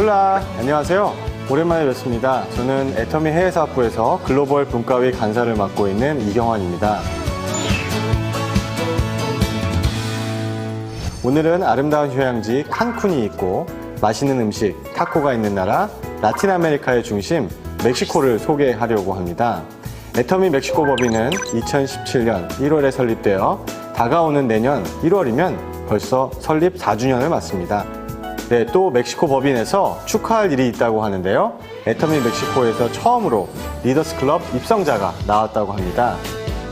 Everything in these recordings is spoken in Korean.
홀라, 안녕하세요. 오랜만에 뵙습니다. 저는 애터미 해외사업부에서 글로벌 분과위 간사를 맡고 있는 이경환입니다. 오늘은 아름다운 휴양지 칸쿤이 있고 맛있는 음식 타코가 있는 나라 라틴 아메리카의 중심 멕시코를 소개하려고 합니다. 애터미 멕시코 법인은 2017년 1월에 설립되어 다가오는 내년 1월이면 벌써 설립 4주년을 맞습니다. 네, 또 멕시코 법인에서 축하할 일이 있다고 하는데요. 애터미 멕시코에서 처음으로 리더스 클럽 입성자가 나왔다고 합니다.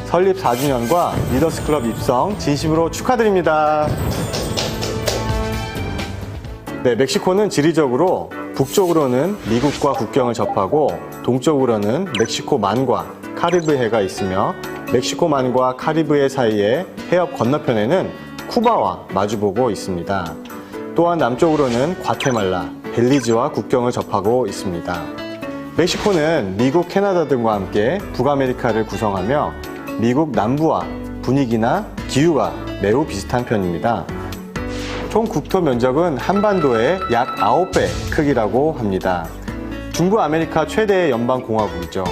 설립 4주년과 리더스 클럽 입성 진심으로 축하드립니다. 네, 멕시코는 지리적으로 북쪽으로는 미국과 국경을 접하고 동쪽으로는 멕시코만과 카리브해가 있으며 멕시코만과 카리브해 사이의 해협 건너편에는 쿠바와 마주보고 있습니다. 또한 남쪽으로는 과테말라, 벨리즈와 국경을 접하고 있습니다. 멕시코는 미국, 캐나다 등과 함께 북아메리카를 구성하며 미국 남부와 분위기나 기후가 매우 비슷한 편입니다. 총 국토 면적은 한반도의 약 9배 크기라고 합니다. 중부 아메리카 최대의 연방공화국이죠.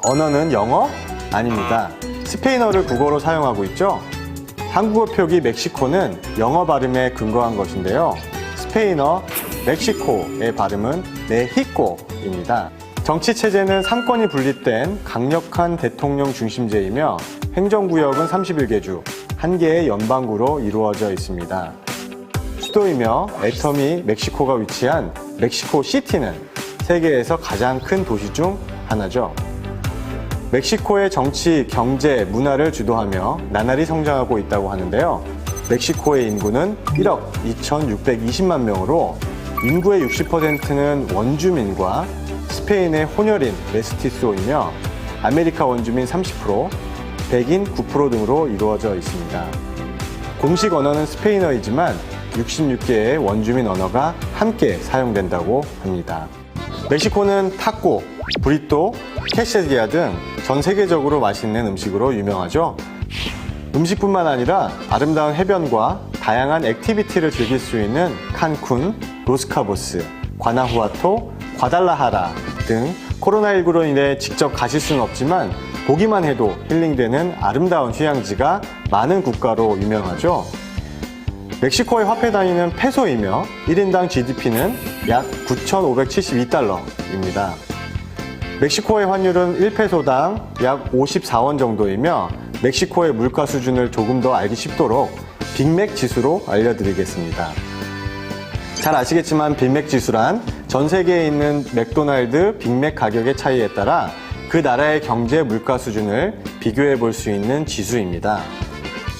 언어는 영어? 아닙니다. 스페인어를 국어로 사용하고 있죠. 한국어 표기 멕시코는 영어 발음에 근거한 것인데요. 스페인어 멕시코의 발음은 메히코입니다. 정치 체제는 3권이 분립된 강력한 대통령 중심제이며 행정구역은 31개 주, 1개의 연방구로 이루어져 있습니다. 수도이며 애터미 멕시코가 위치한 멕시코 시티는 세계에서 가장 큰 도시 중 하나죠. 멕시코의 정치, 경제, 문화를 주도하며 나날이 성장하고 있다고 하는데요. 멕시코의 인구는 1억 2,620만 명으로 인구의 60%는 원주민과 스페인의 혼혈인 메스티소이며 아메리카 원주민 30%, 백인 9% 등으로 이루어져 있습니다. 공식 언어는 스페인어이지만 66개의 원주민 언어가 함께 사용된다고 합니다. 멕시코는 타코, 브리또, 케세디아 등 전 세계적으로 맛있는 음식으로 유명하죠. 음식뿐만 아니라 아름다운 해변과 다양한 액티비티를 즐길 수 있는 칸쿤, 로스카보스, 과나후아토, 과달라하라 등 코로나19로 인해 직접 가실 수는 없지만 보기만 해도 힐링되는 아름다운 휴양지가 많은 국가로 유명하죠. 멕시코의 화폐 단위는 페소이며 1인당 GDP는 약 9,572달러입니다. 멕시코의 환율은 1페소당 약 54원 정도이며 멕시코의 물가 수준을 조금 더 알기 쉽도록 빅맥 지수로 알려드리겠습니다. 잘 아시겠지만 빅맥 지수란 전 세계에 있는 맥도날드 빅맥 가격의 차이에 따라 그 나라의 경제 물가 수준을 비교해 볼 수 있는 지수입니다.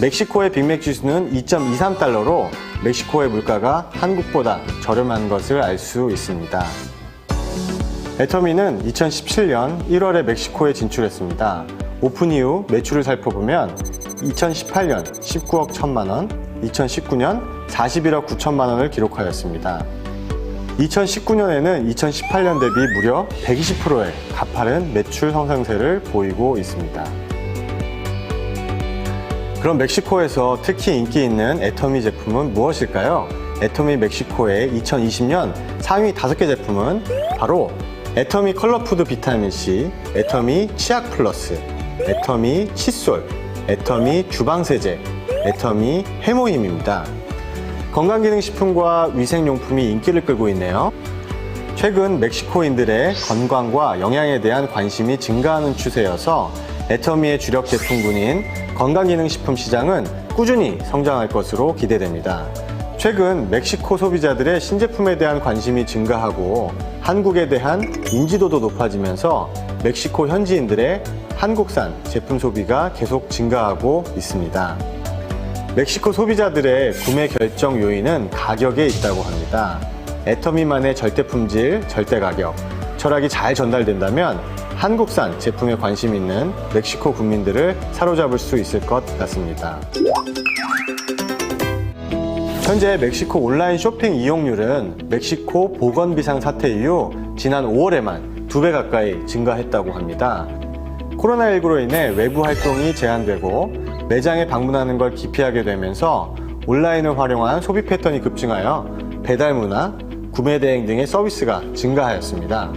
멕시코의 빅맥 지수는 2.23달러로 멕시코의 물가가 한국보다 저렴한 것을 알 수 있습니다. 애터미는 2017년 1월에 멕시코에 진출했습니다. 오픈 이후 매출을 살펴보면 2018년 19억 1천만 원, 2019년 41억 9천만 원을 기록하였습니다. 2019년에는 2018년 대비 무려 120%의 가파른 매출 성장세를 보이고 있습니다. 그럼 멕시코에서 특히 인기 있는 애터미 제품은 무엇일까요? 애터미 멕시코의 2020년 상위 5개 제품은 바로 애터미 컬러푸드 비타민C, 애터미 치약 플러스, 애터미 칫솔, 애터미 주방세제, 애터미 해모힘입니다. 건강기능식품과 위생용품이 인기를 끌고 있네요. 최근 멕시코인들의 건강과 영양에 대한 관심이 증가하는 추세여서 애터미의 주력 제품군인 건강기능식품 시장은 꾸준히 성장할 것으로 기대됩니다. 최근 멕시코 소비자들의 신제품에 대한 관심이 증가하고 한국에 대한 인지도도 높아지면서 멕시코 현지인들의 한국산 제품 소비가 계속 증가하고 있습니다. 멕시코 소비자들의 구매 결정 요인은 가격에 있다고 합니다. 애터미만의 절대 품질, 절대 가격, 철학이 잘 전달된다면 한국산 제품에 관심 있는 멕시코 국민들을 사로잡을 수 있을 것 같습니다. 현재 멕시코 온라인 쇼핑 이용률은 멕시코 보건 비상 사태 이후 지난 5월에만 2배 가까이 증가했다고 합니다. 코로나19로 인해 외부 활동이 제한되고 매장에 방문하는 걸 기피하게 되면서 온라인을 활용한 소비 패턴이 급증하여 배달 문화, 구매 대행 등의 서비스가 증가하였습니다.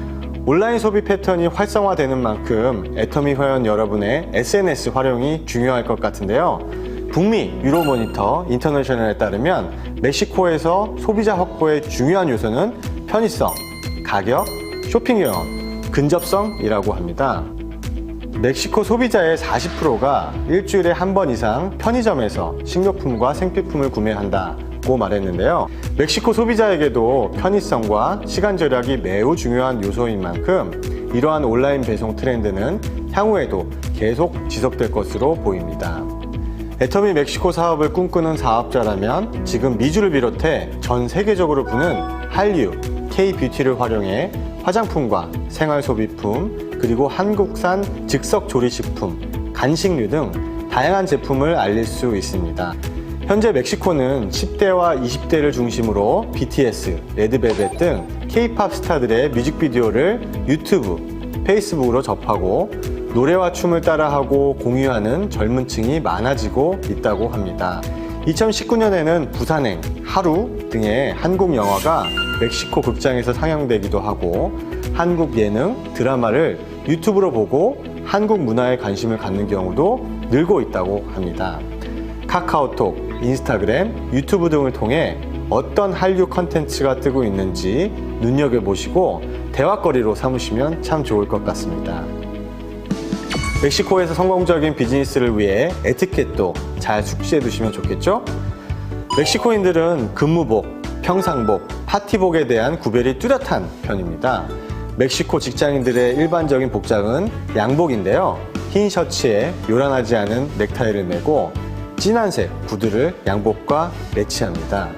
온라인 소비 패턴이 활성화되는 만큼 애터미 회원 여러분의 SNS 활용이 중요할 것 같은데요. 북미 유로모니터 인터내셔널에 따르면 멕시코에서 소비자 확보의 중요한 요소는 편의성, 가격, 쇼핑 경험, 근접성이라고 합니다. 멕시코 소비자의 40%가 일주일에 한 번 이상 편의점에서 식료품과 생필품을 구매한다고 말했는데요. 멕시코 소비자에게도 편의성과 시간 절약이 매우 중요한 요소인 만큼 이러한 온라인 배송 트렌드는 향후에도 계속 지속될 것으로 보입니다. 애터미 멕시코 사업을 꿈꾸는 사업자라면 지금 미주를 비롯해 전 세계적으로 부는 한류, K-뷰티를 활용해 화장품과 생활소비품, 그리고 한국산 즉석 조리식품, 간식류 등 다양한 제품을 알릴 수 있습니다. 현재 멕시코는 10대와 20대를 중심으로 BTS, 레드벨벳 등 K-팝 스타들의 뮤직비디오를 유튜브, 페이스북으로 접하고 노래와 춤을 따라하고 공유하는 젊은 층이 많아지고 있다고 합니다. 2019년에는 부산행, 하루 등의 한국 영화가 멕시코 극장에서 상영되기도 하고 한국 예능, 드라마를 유튜브로 보고 한국 문화에 관심을 갖는 경우도 늘고 있다고 합니다. 카카오톡, 인스타그램, 유튜브 등을 통해 어떤 한류 컨텐츠가 뜨고 있는지 눈여겨보시고 대화거리로 삼으시면 참 좋을 것 같습니다. 멕시코에서 성공적인 비즈니스를 위해 에티켓도 잘 숙지해 두시면 좋겠죠? 멕시코인들은 근무복, 평상복, 파티복에 대한 구별이 뚜렷한 편입니다. 멕시코 직장인들의 일반적인 복장은 양복인데요. 흰 셔츠에 요란하지 않은 넥타이를 매고 진한색 구두를 양복과 매치합니다.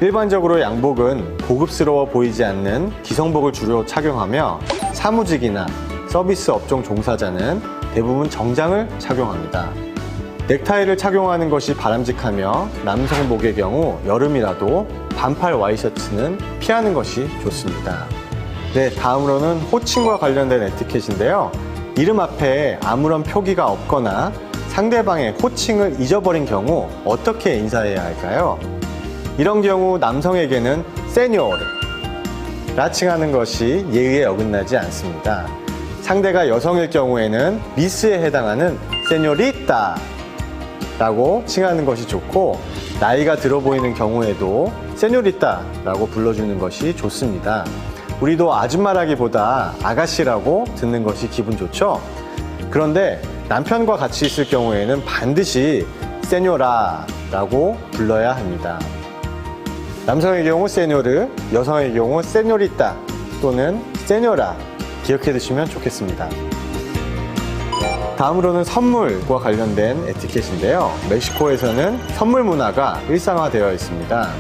일반적으로 양복은 고급스러워 보이지 않는 기성복을 주로 착용하며 사무직이나 서비스 업종 종사자는 대부분 정장을 착용합니다. 넥타이를 착용하는 것이 바람직하며 남성복의 경우 여름이라도 반팔 와이셔츠는 피하는 것이 좋습니다. 네, 다음으로는 호칭과 관련된 에티켓인데요. 이름 앞에 아무런 표기가 없거나 상대방의 호칭을 잊어버린 경우 어떻게 인사해야 할까요? 이런 경우 남성에게는 세뇨르 라칭하는 것이 예의에 어긋나지 않습니다. 상대가 여성일 경우에는 미스에 해당하는 세뇨리따 라고 칭하는 것이 좋고 나이가 들어 보이는 경우에도 세뇨리따 라고 불러주는 것이 좋습니다. 우리도 아줌마라기보다 아가씨라고 듣는 것이 기분 좋죠? 그런데 남편과 같이 있을 경우에는 반드시 세뇨라 라고 불러야 합니다. 남성의 경우 세뇨르, 여성의 경우 세뇨리따 또는 세뇨라 기억해 두시면 좋겠습니다. 다음으로는 선물과 관련된 에티켓인데요. 멕시코에서는 선물 문화가 일상화되어 있습니다.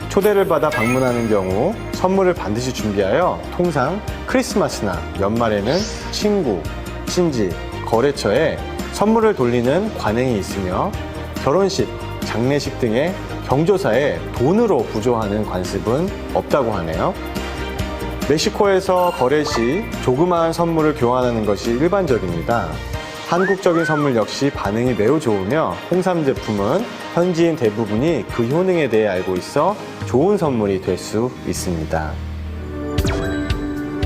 초대를 받아 방문하는 경우 선물을 반드시 준비하여 통상 크리스마스나 연말에는 친구, 친지, 거래처에 선물을 돌리는 관행이 있으며 결혼식, 장례식 등의 경조사에 돈으로 부조하는 관습은 없다고 하네요. 멕시코에서 거래 시 조그마한 선물을 교환하는 것이 일반적입니다. 한국적인 선물 역시 반응이 매우 좋으며 홍삼 제품은 현지인 대부분이 그 효능에 대해 알고 있어 좋은 선물이 될 수 있습니다.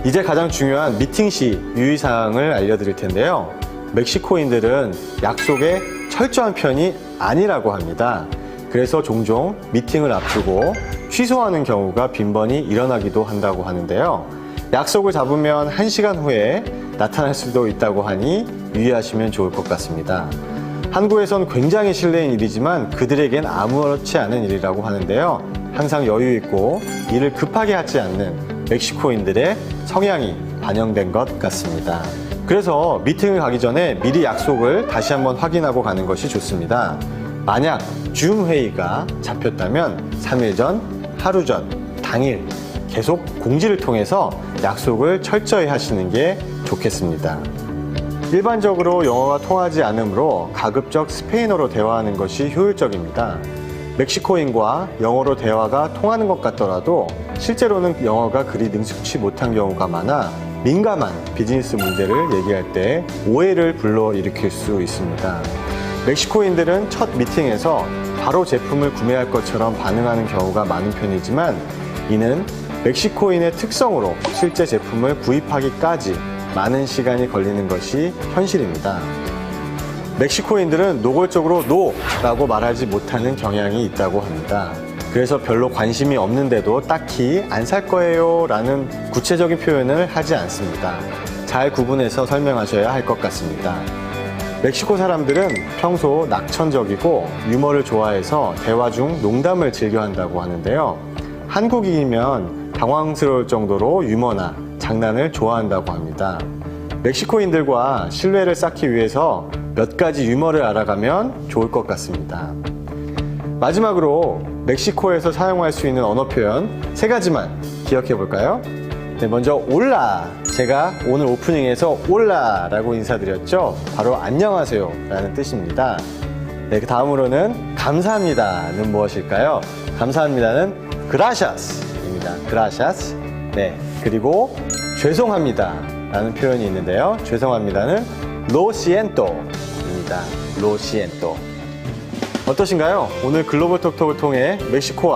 이제 가장 중요한 미팅 시 유의사항을 알려드릴 텐데요. 멕시코인들은 약속에 철저한 편이 아니라고 합니다. 그래서 종종 미팅을 앞두고 취소하는 경우가 빈번히 일어나기도 한다고 하는데요. 약속을 잡으면 1시간 후에 나타날 수도 있다고 하니 유의하시면 좋을 것 같습니다. 한국에선 굉장히 실례인 일이지만 그들에겐 아무렇지 않은 일이라고 하는데요. 항상 여유 있고 일을 급하게 하지 않는 멕시코인들의 성향이 반영된 것 같습니다. 그래서 미팅을 가기 전에 미리 약속을 다시 한번 확인하고 가는 것이 좋습니다. 만약 줌 회의가 잡혔다면 3일 전, 하루 전, 당일 계속 공지를 통해서 약속을 철저히 하시는 게 좋겠습니다. 일반적으로 영어가 통하지 않으므로 가급적 스페인어로 대화하는 것이 효율적입니다. 멕시코인과 영어로 대화가 통하는 것 같더라도 실제로는 영어가 그리 능숙치 못한 경우가 많아 민감한 비즈니스 문제를 얘기할 때 오해를 불러일으킬 수 있습니다. 멕시코인들은 첫 미팅에서 바로 제품을 구매할 것처럼 반응하는 경우가 많은 편이지만 이는 멕시코인의 특성으로 실제 제품을 구입하기까지 많은 시간이 걸리는 것이 현실입니다. 멕시코인들은 노골적으로 노라고 말하지 못하는 경향이 있다고 합니다. 그래서 별로 관심이 없는데도 딱히 안 살 거예요 라는 구체적인 표현을 하지 않습니다. 잘 구분해서 설명하셔야 할 것 같습니다. 멕시코 사람들은 평소 낙천적이고 유머를 좋아해서 대화 중 농담을 즐겨 한다고 하는데요. 한국인이면 당황스러울 정도로 유머나 장난을 좋아한다고 합니다. 멕시코인들과 신뢰를 쌓기 위해서 몇 가지 유머를 알아가면 좋을 것 같습니다. 마지막으로 멕시코에서 사용할 수 있는 언어 표현 3가지만 기억해 볼까요? 네, 먼저 올라. 제가 오늘 오프닝에서 올라라고 인사드렸죠? 바로 안녕하세요 라는 뜻입니다. 네, 그 다음으로는 감사합니다는 무엇일까요? 감사합니다는 gracias입니다. gracias. 네, 그리고 죄송합니다 라는 표현이 있는데요. 죄송합니다는 lo siento입니다. lo siento. 어떠신가요? 오늘 글로벌 톡톡을 통해 멕시코와